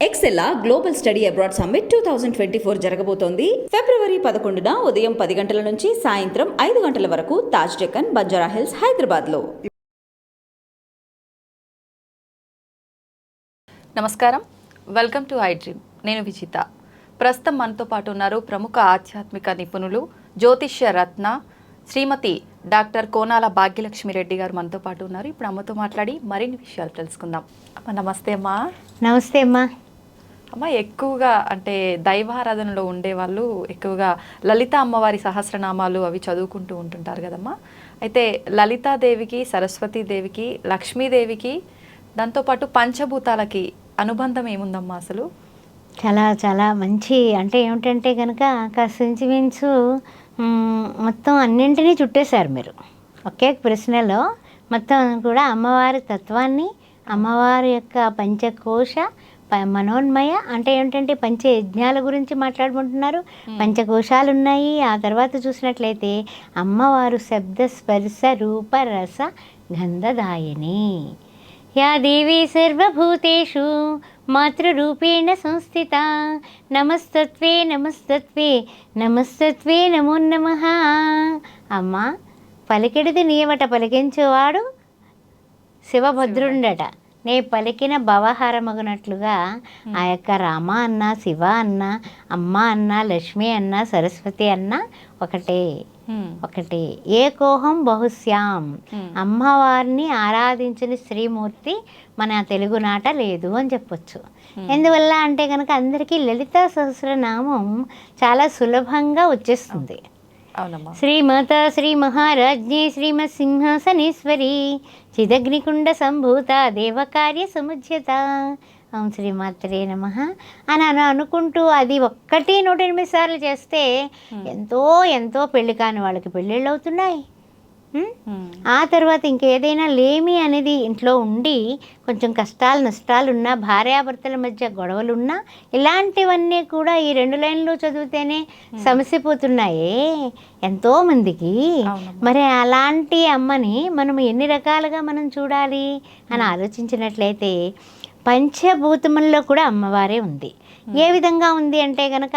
ఎక్సెల్లా global study abroad summit 2024 జరగబోతోంది. ఫిబ్రవరి 11న ఉదయం 10 గంటల నుంచి సాయంత్రం 5 గంటల వరకు తాజ్ డెక్కన్, బంజారా హిల్స్, హైదరాబాద్లో. నమస్కారం, వెల్కమ్ టు ఐ డ్రీమ్. నేను విజిత. ప్రస్తుతం మనతో పాటు ఉన్నారు ప్రముఖ ఆధ్యాత్మిక నిపుణులు, జ్యోతిష్య రత్న శ్రీమతి డాక్టర్ కోనాల భాగ్యలక్ష్మిరెడ్డి గారు మనతో పాటు ఉన్నారు. ఇప్పుడు అమ్మతో మాట్లాడి మరిన్ని విషయాలు తెలుసుకుందాం. అమ్మ నమస్తే. అమ్మా నమస్తే అమ్మా. అమ్మ, ఎక్కువగా అంటే దైవారాధనలో ఉండేవాళ్ళు ఎక్కువగా లలిత అమ్మవారి సహస్రనామాలు అవి చదువుకుంటూ ఉంటుంటారు కదమ్మా. అయితే లలితాదేవికి, సరస్వతీదేవికి, లక్ష్మీదేవికి, దాంతోపాటు పంచభూతాలకి అనుబంధం ఏముందమ్మా అసలు? చాలా చాలా మంచి, అంటే ఏమిటంటే కనుక కాస్త ఇంచుమించు మొత్తం అన్నింటినీ చుట్టేశారు మీరు ఒకే ప్రశ్నలో. మొత్తం కూడా అమ్మవారి తత్వాన్ని, అమ్మవారి యొక్క పంచకోశ మనోన్మయ అంటే ఏమిటంటే పంచయజ్ఞాల గురించి మాట్లాడుకుంటున్నారు. పంచకోశాలు ఉన్నాయి. ఆ తర్వాత చూసినట్లయితే అమ్మవారు శబ్ద స్పర్శ రూప రస గంధదాయని. యా దేవీ సర్వభూతేషు మాతృరూపేణ సంస్థిత. నమస్తత్వే నమస్తత్వే నమస్తత్వే నమో నమః. అమ్మ పలికిడిది నీవట, పలికించేవాడు శివభద్రుండట. నే పలికిన భవహారమగునట్లుగా ఆ యొక్క రామ అన్న, శివ అన్న, అమ్మ అన్న, లక్ష్మి అన్న, సరస్వతి అన్న ఒకటే ఒకటి. ఏకోహం బహుశ్యాం. అమ్మవారిని ఆరాధించిన శ్రీమూర్తి మన తెలుగునాట లేదు అని చెప్పొచ్చు. ఎందువల్ల అంటే కనుక అందరికీ లలితా సహస్రనామం చాలా సులభంగా వచ్చేస్తుంది. శ్రీమాత శ్రీ మహారాజ్ఞి శ్రీమత్ సింహాసనేశ్వరి చిదగ్నికుండ సంభూత దేవకార్య సముజ్యత ఓం శ్రీమాత్రే నమః అని అనుకుంటూ అది ఒక్కటి 108 సార్లు చేస్తే ఎంతో ఎంతో పెళ్లి కాని వాళ్ళకి పెళ్ళిళ్ళు అవుతున్నాయి. ఆ తర్వాత ఇంకేదైనా లేమి అనేది ఇంట్లో ఉండి కొంచెం కష్టాలు నష్టాలు ఉన్నా, భార్యాభర్తల మధ్య గొడవలున్నా, ఇలాంటివన్నీ కూడా ఈ 2 లైన్లు చదివితేనే సమసిపోతున్నాయే ఎంతోమందికి. మరి అలాంటి అమ్మని మనం ఎన్ని రకాలుగా మనం చూడాలి అని ఆలోచించినట్లయితే పంచభూతముల్లో కూడా అమ్మవారే ఉంది. ఏ విధంగా ఉంది అంటే కనుక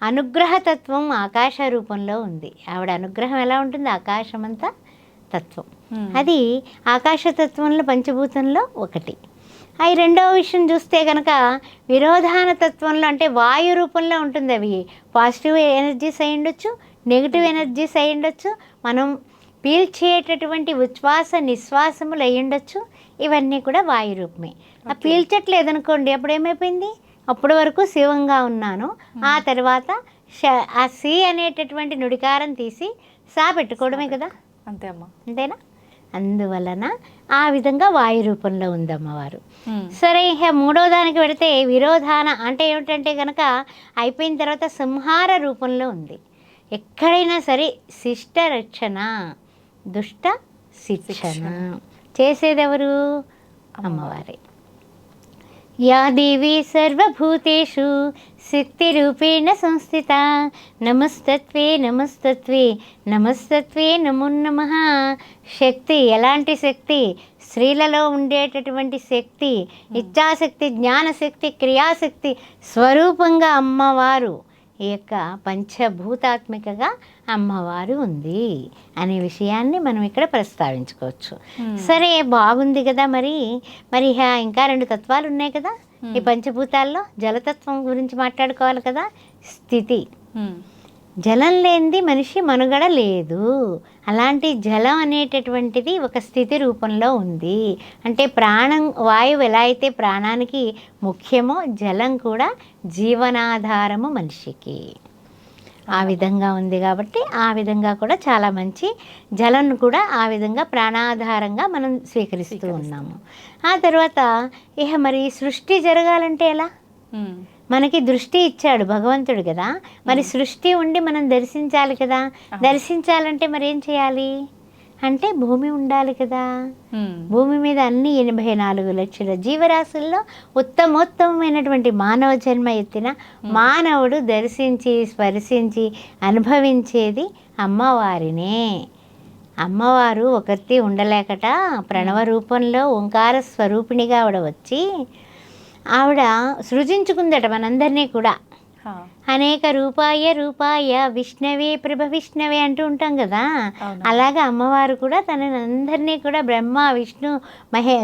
అనుగ్రహతత్వం ఆకాశ రూపంలో ఉంది. ఆవిడ అనుగ్రహం ఎలా ఉంటుంది? ఆకాశమంతా తత్వం. అది ఆకాశతత్వంలో పంచభూతంలో ఒకటి. అవి రెండవ విషయం చూస్తే కనుక విరోధాన తత్వంలో అంటే వాయు రూపంలో ఉంటుంది. అవి పాజిటివ్ ఎనర్జీస్ అయి ఉండొచ్చు, నెగిటివ్ ఎనర్జీస్ అయి ఉండొచ్చు, మనం పీల్చేటటువంటి ఉచ్ఛ్వాస నిశ్వాసములు అయి ఉండొచ్చు. ఇవన్నీ కూడా వాయు రూపమే. ఆ పీల్చట్లేదు అనుకోండి, అప్పుడు ఏమైపోయింది? అప్పటి వరకు శివంగా ఉన్నాను, ఆ తర్వాత ఆ సి అనేటటువంటి నుడికారం తీసి సా పెట్టుకోవడమే కదా. అంతే అమ్మా, అంతేనా? అందువలన ఆ విధంగా వాయు రూపంలో ఉంది అమ్మవారు. సరే, ఇక మూడో దానికి పెడితే విరోధాన అంటే ఏమిటంటే కనుక అయిపోయిన తర్వాత సంహార రూపంలో ఉంది. ఎక్కడైనా సరే శిష్ట రక్షణ, దుష్ట శిక్షణ చేసేదెవరు? అమ్మవారే. యా దేవీ సర్వభూతేషు శక్తిరూపేణ సంస్థిత. నమస్తత్వే నమస్తత్వే నమస్తత్వే నమో నమః. శక్తి ఎలాంటి శక్తి? స్త్రీలలో ఉండేటటువంటి శక్తి, ఇచ్ఛాశక్తి, జ్ఞానశక్తి, క్రియాశక్తి స్వరూపంగా అమ్మవారు ఈ యొక్క పంచభూతాత్మికగా అమ్మవారు ఉంది అనే విషయాన్ని మనం ఇక్కడ ప్రస్తావించుకోవచ్చు. సరే, బాగుంది కదా. మరి ఇంకా 2 తత్వాలు ఉన్నాయి కదా ఈ పంచభూతాల్లో. జలతత్వం గురించి మాట్లాడుకోవాలి కదా. స్థితి. జలం లేనిది మనిషి మనుగడ లేదు. అలాంటి జలం అనేటటువంటిది ఒక స్థితి రూపంలో ఉంది. అంటే ప్రాణం, వాయువు ఎలా అయితే ప్రాణానికి ముఖ్యమో జలం కూడా జీవనాధారము మనిషికి. ఆ విధంగా ఉంది కాబట్టి ఆ విధంగా కూడా చాలా మంచి జలం కూడా ఆ విధంగా ప్రాణాధారంగా మనం స్వీకరిస్తూ ఉన్నాము. ఆ తర్వాత ఇక మరి సృష్టి జరగాలంటే ఎలా? మనకి దృష్టి ఇచ్చాడు భగవంతుడు కదా. మరి సృష్టి ఉండి మనం దర్శించాలి కదా. దర్శించాలంటే మరి ఏం చేయాలి అంటే భూమి ఉండాలి కదా. భూమి మీద అన్ని 84 లక్షల జీవరాశుల్లో ఉత్తమోత్తమైనటువంటి మానవ జన్మ ఎత్తిన మానవుడు దర్శించి స్పర్శించి అనుభవించేది అమ్మవారినే. అమ్మవారు ఒకటి ఉండలేకట ప్రణవ రూపంలో ఓంకార స్వరూపిణిగా ఆవిడ వచ్చి ఆవిడ సృజించుకుందట మనందరినీ కూడా. అనేక రూపాయ విష్ణవే ప్రభ విష్ణవే అంటూ ఉంటాం కదా. అలాగా అమ్మవారు కూడా తనని అందరినీ కూడా బ్రహ్మ విష్ణు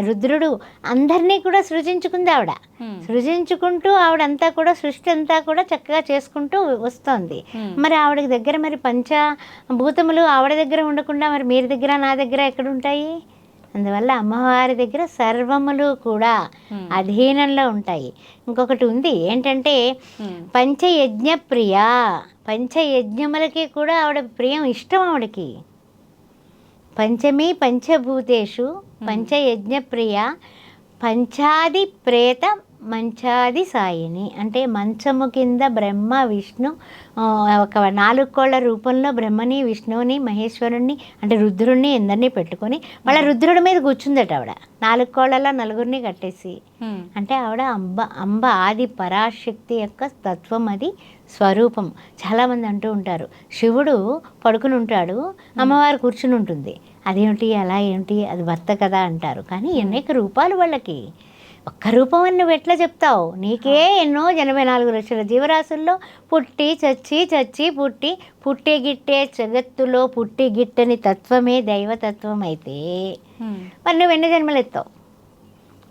రుద్రుడు అందరినీ కూడా సృజించుకుంది ఆవిడ. సృజించుకుంటూ ఆవిడంతా కూడా సృష్టి అంతా కూడా చక్కగా చేసుకుంటూ వస్తోంది. మరి ఆవిడ దగ్గర మరి పంచభూతములు ఆవిడ దగ్గర ఉండకుండా మరి మీ దగ్గర నా దగ్గర ఎక్కడుంటాయి? అందువల్ల అమ్మవారి దగ్గర సర్వములు కూడా అధీనంలో ఉంటాయి. ఇంకొకటి ఉంది ఏంటంటే పంచయజ్ఞ ప్రియ, పంచయజ్ఞములకి కూడా ఆవిడ ప్రియం, ఇష్టం ఆవిడకి. పంచమి పంచభూతేషు పంచయజ్ఞ ప్రియ పంచాది ప్రేత మంచాది సాయిని. అంటే మంచము కింద బ్రహ్మ విష్ణు ఒక 4 కోళ్ల రూపంలో బ్రహ్మని విష్ణువుని మహేశ్వరుణ్ణి అంటే రుద్రుణ్ణి అందరినీ పెట్టుకొని మళ్ళీ రుద్రుడి మీద కూర్చుందట ఆవిడ. 4 కోళ్లలో 4 కట్టేసి. అంటే ఆవిడ అంబ ఆది పరాశక్తి యొక్క తత్వం, అది స్వరూపం. చాలామంది అంటూ ఉంటారు శివుడు పడుకుని ఉంటాడు, అమ్మవారు కూర్చుని ఉంటుంది. అదేమిటి అలా ఏమిటి, అది భర్త కదా అంటారు. కానీ అనేక రూపాలు వాళ్ళకి. ఒక్క రూపం అని నువ్వు ఎట్లా చెప్తావు? నీకే ఎన్నో 84 లక్షల జీవరాశుల్లో పుట్టి చచ్చి పుట్టి గిట్టే జగత్తులో పుట్టి గిట్టని తత్వమే దైవతత్వం అయితే మరి నువ్వు ఎన్ని జన్మలు ఎత్తావు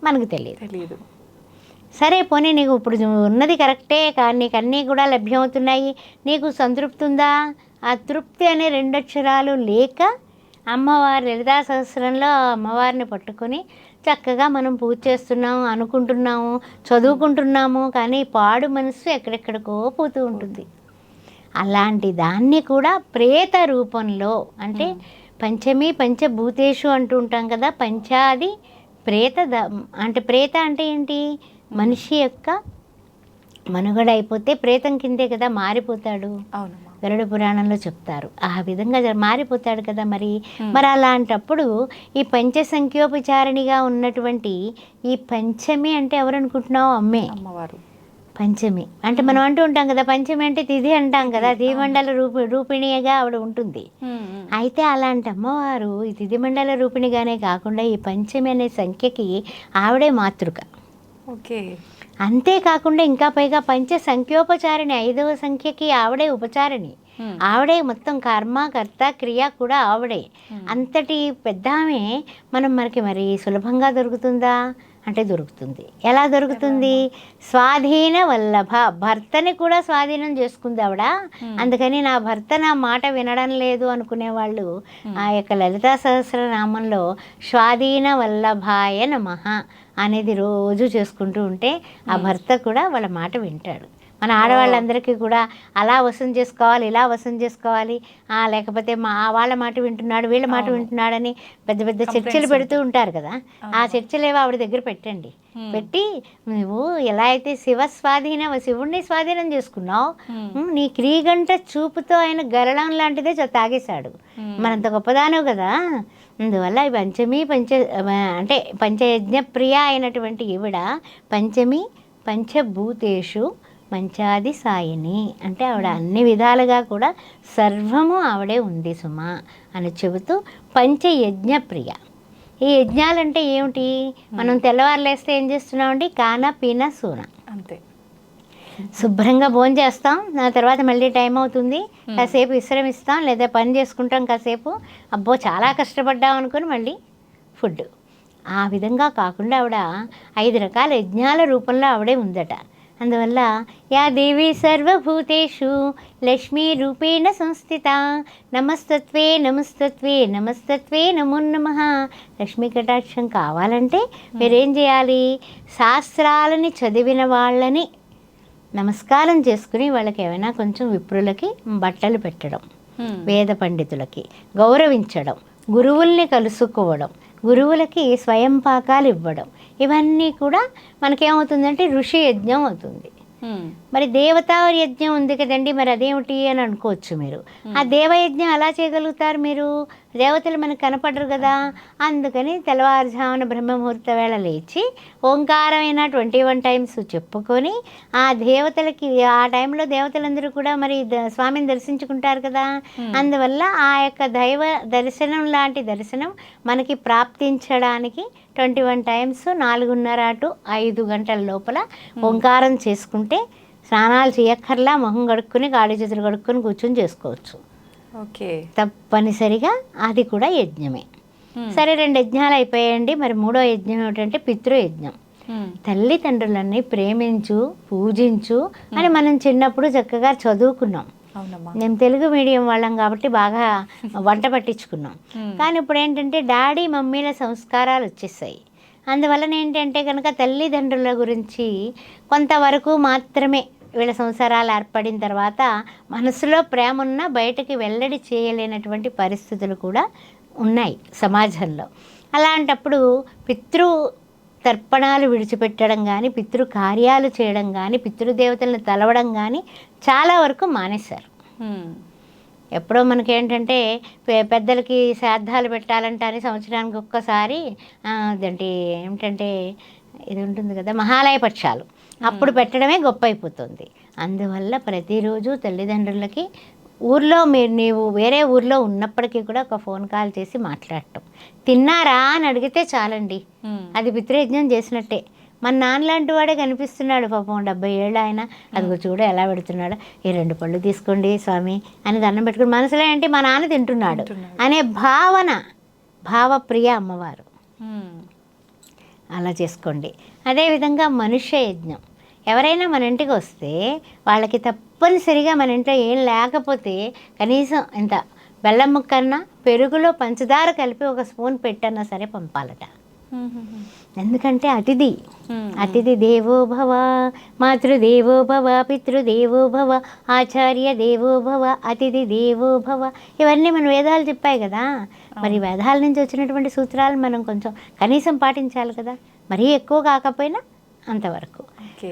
మనకు తెలియదు. సరే పోనీ నీకు ఇప్పుడు ఉన్నది కరెక్టే, కానీ నీకు అన్నీ కూడా లభ్యమవుతున్నాయి, నీకు సంతృప్తి ఉందా? ఆ తృప్తి అనే 2 అక్షరాలు లేక అమ్మవారి లలితా సహస్రంలో అమ్మవారిని పట్టుకొని చక్కగా మనం పూజ చేస్తున్నాము, అనుకుంటున్నాము, చదువుకుంటున్నాము, కానీ పాడు మనసు ఎక్కడెక్కడికో పోతూ ఉంటుంది. అలాంటి దాన్ని కూడా ప్రేత రూపంలో అంటే పంచమి పంచభూతేషు అంటూ ఉంటాం కదా. పంచాది ప్రేత అంటే ప్రేత అంటే ఏంటి? మనిషి యొక్క మనుగడ అయిపోతే ప్రేతం కిందే కదా మారిపోతాడు. గరుడ పురాణంలో చెప్తారు. ఆ విధంగా మారిపోతాడు కదా. మరి అలాంటప్పుడు ఈ పంచసంఖ్యోపచారిణిగా ఉన్నటువంటి ఈ పంచమి అంటే ఎవరు అనుకుంటున్నావు? అమ్మవారు. పంచమి అంటే మనం అంటూ ఉంటాం కదా, పంచమి అంటే తిథి అంటాం కదా, తిథిమండల రూపిణిగా ఆవిడ ఉంటుంది. అయితే అలాంటి అమ్మవారు ఈ తిథిమండల రూపిణిగానే కాకుండా ఈ పంచమి అనే సంఖ్యకి ఆవిడే మాతృక. ఓకే. అంతేకాకుండా ఇంకా పైగా పంచ సంఖ్యోపచారిణి 5వ సంఖ్యకి ఆవిడే ఉపచారిణి. ఆవిడే మొత్తం కర్మ కర్త క్రియ కూడా ఆవిడే. అంతటి పెద్ద ఆమె మనకి మరి సులభంగా దొరుకుతుందా అంటే దొరుకుతుంది. ఎలా దొరుకుతుంది? స్వాధీన వల్లభ, భర్తని కూడా స్వాధీనం చేసుకుంది ఆవిడ. అందుకని నా భర్త నా మాట వినడం లేదు అనుకునే వాళ్ళు ఆ యొక్క లలితా సహస్రనామంలో స్వాధీన వల్లభాయ నమః అనేది రోజు చేసుకుంటూ ఉంటే ఆ భర్త కూడా వాళ్ళ మాట వింటాడు. మన ఆడవాళ్ళందరికీ కూడా అలా వశం చేసుకోవాలి, ఇలా వశం చేసుకోవాలి, లేకపోతే వాళ్ళ మాట వింటున్నాడు వీళ్ళ మాట వింటున్నాడని పెద్ద పెద్ద చర్చలు పెడుతూ ఉంటారు కదా. ఆ చర్చలేవో ఆవిడ దగ్గర పెట్టండి. పెట్టి నువ్వు ఎలా అయితే శివుణ్ణి స్వాధీనం చేసుకున్నావు, నీ క్రీగంట చూపుతో ఆయన గరళం లాంటిదే తాగేశాడు. మనంత గొప్పదానవు కదా. అందువల్ల పంచమి అంటే పంచయజ్ఞ ప్రియ అయినటువంటి ఈవిడ పంచమి పంచభూతేషు మంచాది సాయిని. అంటే ఆవిడ అన్ని విధాలుగా కూడా సర్వము ఆవిడే ఉంది సుమా అని చెబుతూ పంచయజ్ఞ ప్రియ. ఈ యజ్ఞాలంటే ఏమిటి? మనం తెల్లవారులేస్తే ఏం చేస్తున్నామండి? కాన పీన సూన, అంతే. శుభ్రంగా భోజనం చేస్తాం, ఆ తర్వాత మళ్ళీ టైం అవుతుంది, కాసేపు విశ్రమిస్తాం, లేదా పని చేసుకుంటాం కాసేపు, అబ్బో చాలా కష్టపడ్డాం అనుకుని మళ్ళీ ఫుడ్. ఆ విధంగా కాకుండా ఆవిడ 5 రకాల యజ్ఞాల రూపంలో ఆవిడే ఉందట. అందువల్ల యా దేవి సర్వభూతేషు లక్ష్మీ రూపేణ సంస్థిత నమస్తత్వే నమస్తత్వే నమస్తత్వే నమో నమః. లక్ష్మీ కటాక్షం కావాలంటే మీరేం చేయాలి? శాస్త్రాలని చదివిన వాళ్ళని నమస్కారం చేసుకుని వాళ్ళకి ఏమైనా కొంచెం విప్రులకి బట్టలు పెట్టడం, వేద పండితులకి గౌరవించడం, గురువుల్ని కలుసుకోవడం, గురువులకి స్వయం పాకాలు ఇవ్వడం, ఇవన్నీ కూడా మనకేమవుతుందంటే ఋషి యజ్ఞం అవుతుంది. మరి దేవతా యజ్ఞం ఉంది కదండి, మరి అదేమిటి అని అనుకోవచ్చు మీరు. ఆ దేవయజ్ఞం ఎలా చేయగలుగుతారు మీరు? దేవతలు మనకు కనపడరు కదా. అందుకని తెల్లవారుజామున బ్రహ్మముహూర్త వేళ లేచి ఓంకారమైన 21 టైమ్స్ చెప్పుకొని ఆ దేవతలకి ఆ టైంలో దేవతలందరూ కూడా మరి స్వామిని దర్శించుకుంటారు కదా. అందువల్ల ఆ యొక్క దైవ దర్శనం లాంటి దర్శనం మనకి ప్రాప్తించడానికి 21 టైమ్స్ 4:30 to 5 గంటల లోపల ఓంకారం చేసుకుంటే స్నానాలు చేయక్కర్లా, మొహం కడుక్కొని కాళ్ళు చేతులు కడుక్కొని కూర్చొని చేసుకోవచ్చు. ఓకే. తప్పనిసరిగా అది కూడా యజ్ఞమే. సరే 2 యజ్ఞాలు అయిపోయాయండి. మరి 3వ యజ్ఞం ఏమిటంటే పితృయజ్ఞం. తల్లిదండ్రులన్నీ ప్రేమించు, పూజించు అని మనం చిన్నప్పుడు చక్కగా చదువుకున్నాం. మేము తెలుగు మీడియం వాళ్ళం కాబట్టి బాగా వంట పట్టించుకున్నాం. కానీ ఇప్పుడు ఏంటంటే డాడీ మమ్మీల సంస్కారాలు వచ్చేసాయి. అందువలన ఏంటంటే కనుక తల్లిదండ్రుల గురించి కొంతవరకు మాత్రమే వీళ్ళ సంసారాలు ఏర్పడిన తర్వాత మనసులో ప్రేమ ఉన్నా బయటకి వెల్లడి చేయలేనటువంటి పరిస్థితులు కూడా ఉన్నాయి సమాజంలో. అలాంటప్పుడు పితృ తర్పణాలు విడిచిపెట్టడం కానీ, పితృ కార్యాలు చేయడం కానీ, పితృదేవతలను తలవడం కానీ చాలా వరకు మానేశారు. ఎప్పుడో మనకేంటంటే పెద్దలకి శ్రాద్ధాలు పెట్టాలంటే అని సంవత్సరానికి ఒక్కసారి అదేంటి ఏమిటంటే ఇది ఉంటుంది కదా, మహాలయ పక్షాలు అప్పుడు పెట్టడమే గొప్ప అయిపోతుంది. అందువల్ల ప్రతిరోజు తల్లిదండ్రులకి ఊర్లో నీవు వేరే ఊర్లో ఉన్నప్పటికీ కూడా ఒక ఫోన్ కాల్ చేసి మాట్లాడటం, తిన్నారా అని అడిగితే చాలండి, అది పితృయజ్ఞం చేసినట్టే. మన నాన్న లాంటి వాడే కనిపిస్తున్నాడు పాపం, 70 ఏళ్ళు ఆయన, అదిగో చూడ ఎలా పెడుతున్నాడు, ఈ 2 పళ్ళు తీసుకోండి స్వామి అని దండం పెట్టుకుని మనసులో ఏంటి మా నాన్న తింటున్నాడు అనే భావప్రియ అమ్మవారు. అలా చేసుకోండి. అదేవిధంగా మనుష్య యజ్ఞం. ఎవరైనా మన ఇంటికి వస్తే వాళ్ళకి తప్పనిసరిగా మన ఇంట్లో ఏం లేకపోతే కనీసం ఇంత బెల్లం ముక్కన్నా పెరుగులో పంచదార కలిపి ఒక స్పూన్ పెట్టన్నా సరే పంపాలట. ఎందుకంటే అతిథి దేవో భవ, మాతృదేవో భవ, పితృదేవో భవ, ఆచార్య దేవో భవ, అతిథి దేవో భవ, ఇవన్నీ మన వేదాలు చెప్పాయి కదా. మరి వేదాల నుంచి వచ్చినటువంటి సూత్రాలు మనం కొంచెం కనీసం పాటించాలి కదా, మరీ ఎక్కువ కాకపోయినా అంతవరకు.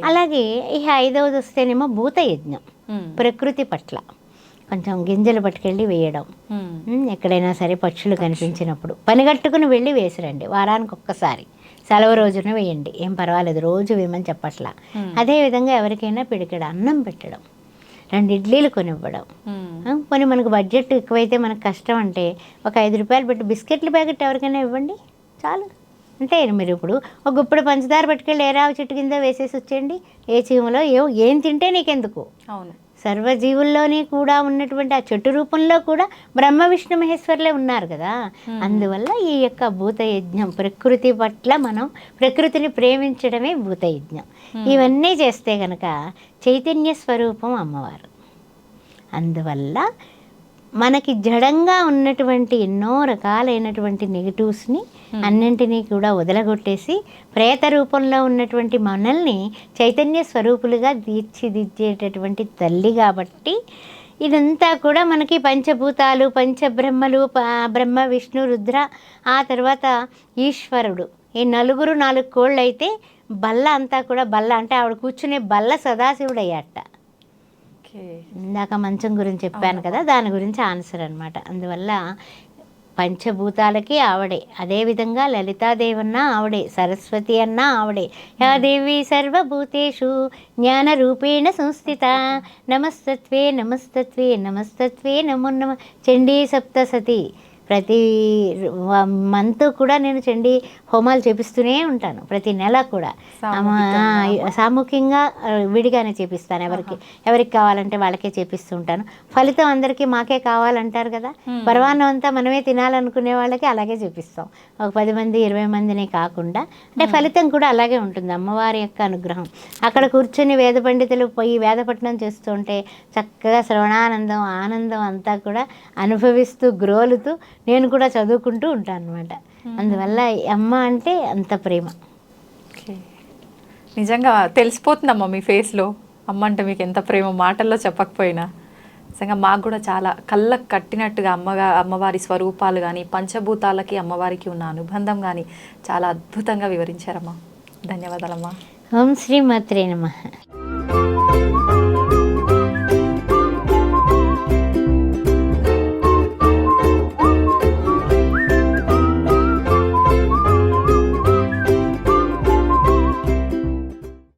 అలాగే ఇక 5వది వస్తేనేమో భూత యజ్ఞం. ప్రకృతి పట్ల కొంచెం గింజలు పట్టుకెళ్ళి వేయడం, ఎక్కడైనా సరే పక్షులు కనిపించినప్పుడు పనిగట్టుకుని వెళ్ళి వేసిరండి. వారానికి ఒక్కసారి సెలవు రోజున వేయండి, ఏం పర్వాలేదు, రోజు వేయమని చెప్పట్లా. అదేవిధంగా ఎవరికైనా పిడికెడ అన్నం పెట్టడం, 2 ఇడ్లీలు కొనివ్వడం. పోనీ మనకు బడ్జెట్ ఎక్కువైతే మనకు కష్టం అంటే ఒక 5 రూపాయలు పెట్టి బిస్కెట్ల ప్యాకెట్ ఎవరికైనా ఇవ్వండి చాలు. అంటే మీరు ఇప్పుడు ఒక గుప్పుడు పంచదార పట్టుకెళ్ళి ఏరావు చెట్టు కింద వేసేసి వచ్చేయండి, ఏ చీమలో ఏం తింటే నీకెందుకు. అవును, సర్వజీవుల్లోని కూడా ఉన్నటువంటి ఆ చెట్టు రూపంలో కూడా బ్రహ్మ విష్ణు మహేశ్వరులే ఉన్నారు కదా. అందువల్ల ఈ యొక్క భూతయజ్ఞం, ప్రకృతి పట్ల మనం ప్రకృతిని ప్రేమించడమే భూతయజ్ఞం. ఇవన్నీ చేస్తే కనుక చైతన్య స్వరూపం అమ్మవారు. అందువల్ల మనకి జడంగా ఉన్నటువంటి ఎన్నో రకాలైనటువంటి నెగిటివ్స్ని అన్నింటినీ కూడా వదలగొట్టేసి ప్రేత రూపంలో ఉన్నటువంటి మనల్ని చైతన్య స్వరూపులుగా తీర్చిదిద్దేటటువంటి తల్లి కాబట్టి ఇదంతా కూడా మనకి పంచభూతాలు, పంచబ్రహ్మలు, బ్రహ్మ విష్ణు రుద్ర, ఆ తర్వాత ఈశ్వరుడు, ఈ 4 కోళ్ళు అయితే బల్ల అంతా కూడా, బల్ల అంటే ఆవిడ కూర్చునే బల్ల సదాశివుడు అయ్యాట. ఇందాక మంచం గురించి చెప్పాను కదా, దాని గురించి ఆన్సర్ అనమాట. అందువల్ల పంచభూతాలకి ఆవిడే, అదేవిధంగా లలితాదేవి అన్నా ఆవిడే, సరస్వతి అన్నా ఆవిడే. యా దేవి సర్వభూతేషు జ్ఞాన రూపేణ సంస్థిత, నమస్తత్వే నమస్తత్వే నమస్తత్వే నమో నమ. చండీ సప్తసతి. ప్రతి మంత్ కూడా నేను చండీ హోమాలు చేపిస్తూనే ఉంటాను, ప్రతి నెల కూడా సామూహికంగా విడిగానే చేపిస్తాను. ఎవరికి కావాలంటే వాళ్ళకే చేపిస్తూ ఉంటాను. ఫలితం అందరికీ మాకే కావాలంటారు కదా, పరమాన్నం అంతా మనమే తినాలనుకునే వాళ్ళకి అలాగే చేపిస్తాం. ఒక 10 మంది 20 మందిని కాకుండా, అంటే ఫలితం కూడా అలాగే ఉంటుంది, అమ్మవారి యొక్క అనుగ్రహం. అక్కడ కూర్చొని వేద పండితులు పోయి వేదపట్నం చేస్తుంటే చక్కగా శ్రవణానందం, ఆనందం అంతా కూడా అనుభవిస్తూ గ్రోలుతూ నేను కూడా చదువుకుంటూ ఉంటాను అనమాట. అందువల్ల అమ్మ అంటే అంత ప్రేమ. నిజంగా తెలిసిపోతుందమ్మా మీ ఫేస్లో అమ్మ అంటే మీకు ఎంత ప్రేమ, మాటల్లో చెప్పకపోయినా. నిజంగా మాకు కూడా చాలా కళ్ళకు కట్టినట్టుగా అమ్మవారి స్వరూపాలు కానీ, పంచభూతాలకి అమ్మవారికి ఉన్న అనుబంధం కానీ చాలా అద్భుతంగా వివరించారమ్మా. ధన్యవాదాలమ్మా. ఓం శ్రీ మాత్రే నమః.